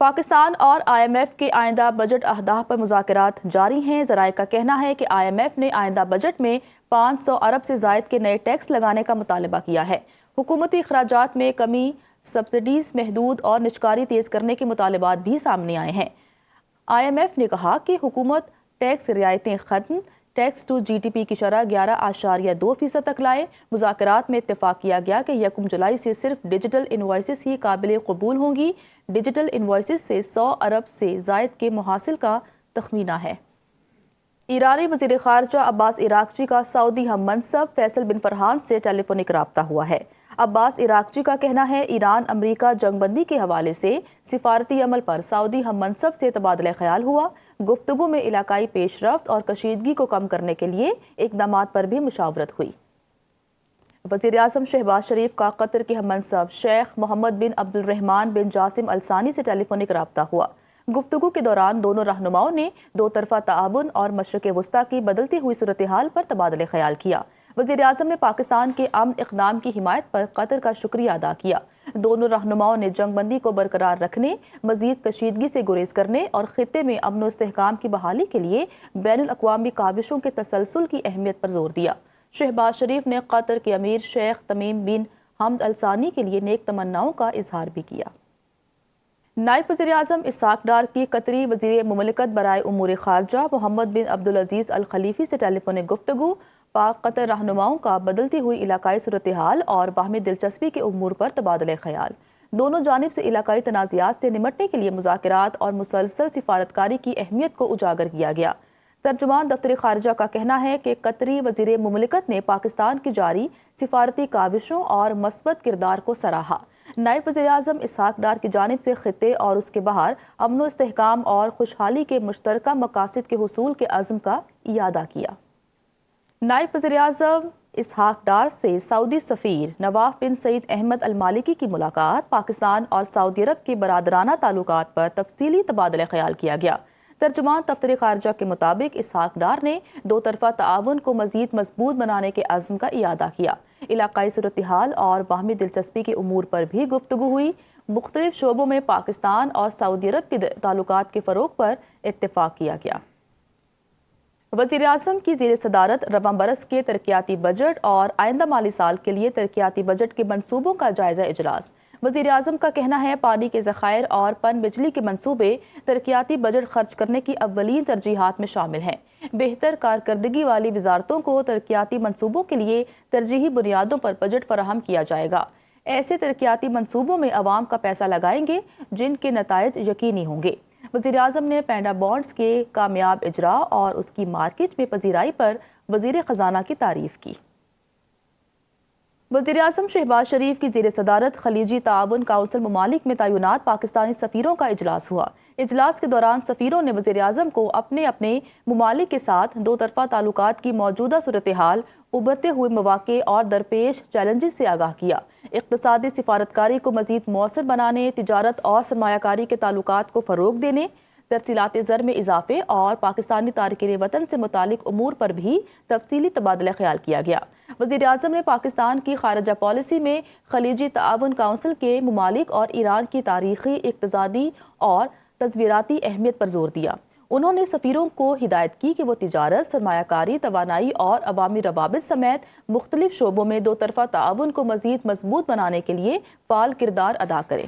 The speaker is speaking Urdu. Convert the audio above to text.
پاکستان اور آئی ایم ایف کے آئندہ بجٹ اہداف پر مذاکرات جاری ہیں۔ ذرائع کا کہنا ہے کہ آئی ایم ایف نے آئندہ بجٹ میں 500 ارب سے زائد کے نئے ٹیکس لگانے کا مطالبہ کیا ہے۔ حکومتی اخراجات میں کمی، سبسڈیز محدود اور نجکاری تیز کرنے کے مطالبات بھی سامنے آئے ہیں۔ آئی ایم ایف نے کہا کہ حکومت ٹیکس رعایتیں ختم، tax to G D P کی شرح 11.2% تک لائے۔ مذاکرات میں اتفاق کیا گیا کہ 1 جولائی سے صرف ڈیجیٹل انوائسز ہی قابل قبول ہوں گی۔ ڈیجیٹل انوائسز سے 100 ارب سے زائد کے محاصل کا تخمینہ ہے۔ ایرانی وزیر خارجہ عباس عراقچی کا سعودی ہم منصب فیصل بن فرحان سے ٹیلی فونک رابطہ ہوا ہے۔ عباس عراقچی کا کہنا ہے ایران امریکہ جنگ بندی کے حوالے سے سفارتی عمل پر سعودی ہم منصب سے تبادلہ خیال ہوا۔ گفتگو میں علاقائی پیش رفت اور کشیدگی کو کم کرنے کے لیے اقدامات پر بھی مشاورت ہوئی۔ وزیر اعظم شہباز شریف کا قطر کے ہم منصب شیخ محمد بن عبد الرحمن بن جاسم الثانی سے ٹیلی فونک رابطہ ہوا۔ گفتگو کے دوران دونوں رہنماؤں نے دو طرفہ تعاون اور مشرق وسطیٰ کی بدلتی ہوئی صورتحال پر تبادلہ خیال کیا۔ وزیر اعظم نے پاکستان کے امن اقدام کی حمایت پر قطر کا شکریہ ادا کیا۔ دونوں رہنماؤں نے جنگ بندی کو برقرار رکھنے، مزید کشیدگی سے گریز کرنے اور خطے میں امن و استحکام کی بحالی کے لیے بین الاقوامی کاوشوں کے تسلسل کی اہمیت پر زور دیا۔ شہباز شریف نے قطر کے امیر شیخ تمیم بن حمد الثانی کے لیے نیک تمناؤں کا اظہار بھی کیا۔ نائب وزیر اعظم اسحاق ڈار کی قطری وزیر مملکت برائے امور خارجہ محمد بن عبدالعزیز الخلیفی سے ٹیلی فونک گفتگو پاک قطر رہنماؤں کا بدلتی ہوئی علاقائی صورتحال اور باہمی دلچسپی کے امور پر تبادلہ خیال۔ دونوں جانب سے علاقائی تنازعات سے نمٹنے کے لیے مذاکرات اور مسلسل سفارتکاری کی اہمیت کو اجاگر کیا گیا۔ ترجمان دفتر خارجہ کا کہنا ہے کہ قطری وزیر مملکت نے پاکستان کی جاری سفارتی کاوشوں اور مثبت کردار کو سراہا۔ نائب وزیر اعظم اسحاق ڈار کی جانب سے خطے اور اس کے باہر امن و استحکام اور خوشحالی کے مشترکہ مقاصد کے حصول کے عزم کا اعادہ کیا۔ نائب وزیر اعظم اسحاق ڈار سے سعودی سفیر نواف بن سعید احمد المالکی کی ملاقات، پاکستان اور سعودی عرب کے برادرانہ تعلقات پر تفصیلی تبادلہ خیال کیا گیا۔ ترجمان دفتر خارجہ کے مطابق اسحاق ڈار نے دو طرفہ تعاون کو مزید مضبوط بنانے کے عزم کا اعادہ کیا۔ علاقائی صورتحال اور باہمی دلچسپی کے امور پر بھی گفتگو ہوئی۔ مختلف شعبوں میں پاکستان اور سعودی عرب کے تعلقات کے فروغ پر اتفاق کیا گیا۔ وزیر اعظم کی زیر صدارت رواں برس کے ترقیاتی بجٹ اور آئندہ مالی سال کے لیے ترقیاتی بجٹ کے منصوبوں کا جائزہ اجلاس۔ وزیر اعظم کا کہنا ہے پانی کے ذخائر اور پن بجلی کے منصوبے ترقیاتی بجٹ خرچ کرنے کی اولین ترجیحات میں شامل ہیں۔ بہتر کارکردگی والی وزارتوں کو ترقیاتی منصوبوں کے لیے ترجیحی بنیادوں پر بجٹ فراہم کیا جائے گا۔ ایسے ترقیاتی منصوبوں میں عوام کا پیسہ لگائیں گے جن کے نتائج یقینی ہوں گے۔ وزیر اعظم نے پینڈا بانڈز کے کامیاب اجرا اور اس کی مارکیٹ میں پذیرائی پر وزیر خزانہ کی تعریف کی۔ وزیر اعظم شہباز شریف کی زیر صدارت خلیجی تعاون کونسل ممالک میں تعینات پاکستانی سفیروں کا اجلاس ہوا۔ اجلاس کے دوران سفیروں نے وزیر اعظم کو اپنے اپنے ممالک کے ساتھ دو طرفہ تعلقات کی موجودہ صورتحال، ابھرتے ہوئے مواقع اور درپیش چیلنجز سے آگاہ کیا۔ اقتصادی سفارتکاری کو مزید مؤثر بنانے، تجارت اور سرمایہ کاری کے تعلقات کو فروغ دینے، ترسیلات زر میں اضافے اور پاکستانی تارکین وطن سے متعلق امور پر بھی تفصیلی تبادلہ خیال کیا گیا۔ وزیر اعظم نے پاکستان کی خارجہ پالیسی میں خلیجی تعاون کونسل کے ممالک اور ایران کی تاریخی، اقتصادی اور تصویراتی اہمیت پر زور دیا۔ انہوں نے سفیروں کو ہدایت کی کہ وہ تجارت، سرمایہ کاری، توانائی اور عوامی روابط سمیت مختلف شعبوں میں دو طرفہ تعاون کو مزید مضبوط بنانے کے لیے فعال کردار ادا کریں۔